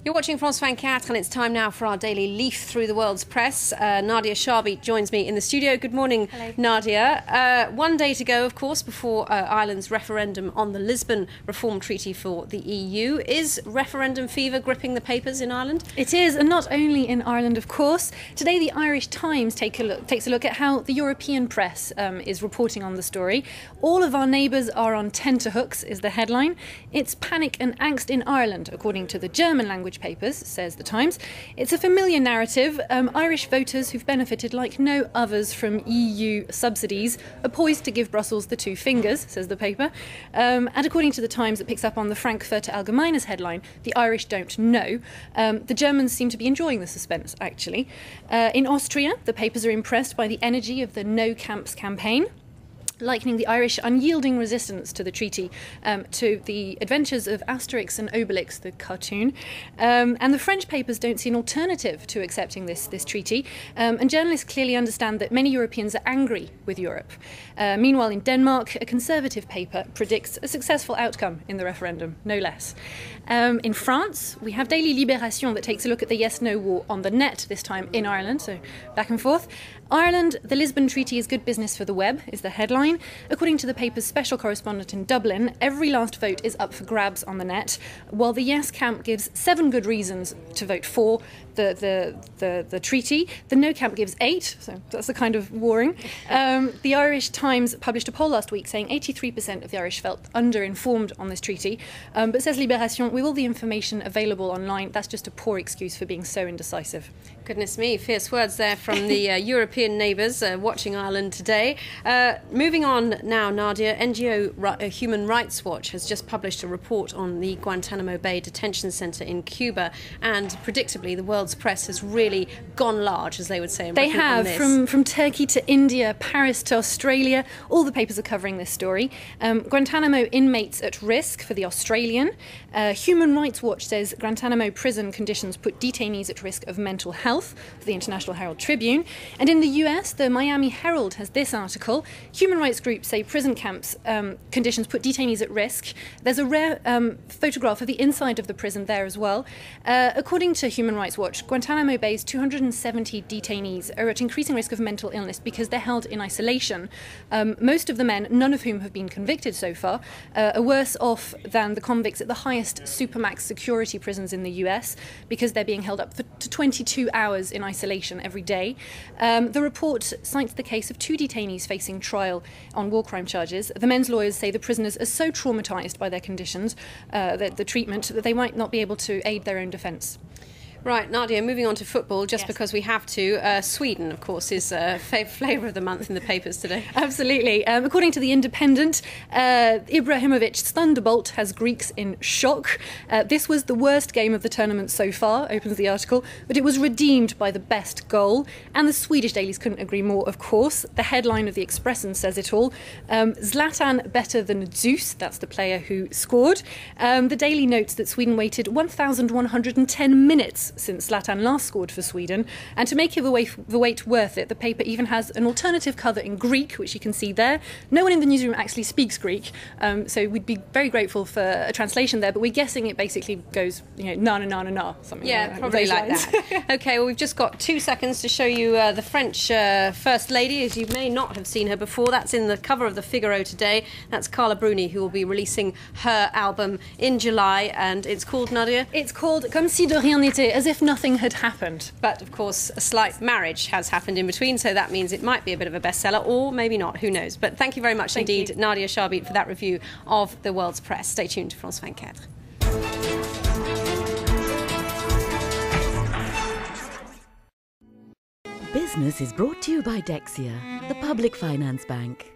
You're watching France 24 and it's time now for our daily leaf through the world's press. Nadia Sharbit joins me in the studio. Good morning, hello. Nadia. One day to go, of course, before Ireland's referendum on the Lisbon Reform Treaty for the EU. Is referendum fever gripping the papers in Ireland? It is, and not only in Ireland, of course. Today the Irish Times takes a look at how the European press is reporting on the story. All of our neighbours are on tenterhooks is the headline. It's panic and angst in Ireland, according to the German language papers, says the Times. It's a familiar narrative. Irish voters who've benefited like no others from EU subsidies are poised to give Brussels the two fingers, says the paper. And according to the Times, it picks up on the Frankfurter Allgemeine's headline, the Irish don't know. The Germans seem to be enjoying the suspense, actually. In Austria, the papers are impressed by the energy of the No Camps campaign, likening the Irish unyielding resistance to the treaty to the adventures of Asterix and Obelix, the cartoon. And the French papers don't see an alternative to accepting this treaty. And journalists clearly understand that many Europeans are angry with Europe. Meanwhile, in Denmark, a conservative paper predicts a successful outcome in the referendum, no less. In France, we have Daily Libération that takes a look at the yes-no war on the net, this time in Ireland, so back and forth. Ireland, the Lisbon Treaty is good business for the web, is the headline. According to the paper's special correspondent in Dublin, every last vote is up for grabs on the net, while the yes camp gives 7 good reasons to vote for the treaty. The no camp gives 8, so that's the kind of warring. The Irish Times published a poll last week saying 83% of the Irish felt under-informed on this treaty. But says Libération, with all the information available online, that's just a poor excuse for being so indecisive. Goodness me, fierce words there from the European neighbours watching Ireland today. Moving on now, Nadia, NGO Human Rights Watch has just published a report on the Guantanamo Bay detention centre in Cuba, and predictably the world's press has really gone large, as they would say. They have, from Turkey to India, Paris to Australia, all the papers are covering this story. Guantanamo inmates at risk for the Australian. Human Rights Watch says Guantanamo prison conditions put detainees at risk of mental health, for the International Herald Tribune. And in the US, the Miami Herald has this article. Human rights groups say prison camps conditions put detainees at risk. There's a rare photograph of the inside of the prison there as well. According to Human Rights Watch, Guantanamo Bay's 270 detainees are at increasing risk of mental illness because they're held in isolation. Most of the men, none of whom have been convicted so far, are worse off than the convicts at the highest supermax security prisons in the US because they're being held up for 22 hours in isolation every day. The report cites the case of 2 detainees facing trial on war crime charges. The men's lawyers say the prisoners are so traumatised by their conditions, the treatment, that they might not be able to aid their own defence. Right, Nadia, moving on to football, just because we have to. Sweden, of course, is flavour of the month in the papers today. Absolutely. According to The Independent, Ibrahimovic's thunderbolt has Greeks in shock. This was the worst game of the tournament so far, opens the article, but it was redeemed by the best goal. And the Swedish dailies couldn't agree more, of course. The headline of the Expressen says it all. Zlatan better than Zeus, that's the player who scored. The Daily notes that Sweden waited 1,110 minutes since Zlatan last scored for Sweden, and to make the wait worth it, the paper even has an alternative cover in Greek, which you can see there. No one in the newsroom actually speaks Greek, so we'd be very grateful for a translation there, but we're guessing it basically goes, na na na na na, something like that. Yeah, probably like that. Okay, well, we've just got 2 seconds to show you the French First Lady, as you may not have seen her before. That's in the cover of the Figaro today. That's Carla Bruni, who will be releasing her album in July, and it's called, Nadia? It's called Comme si de rien n'était, as if nothing had happened. But, of course, a slight marriage has happened in between, so that means it might be a bit of a bestseller, or maybe not, who knows. But thank you very much indeed, Nadia Sharbit, for that review of the world's press. Stay tuned to France 24. Business is brought to you by Dexia, the public finance bank.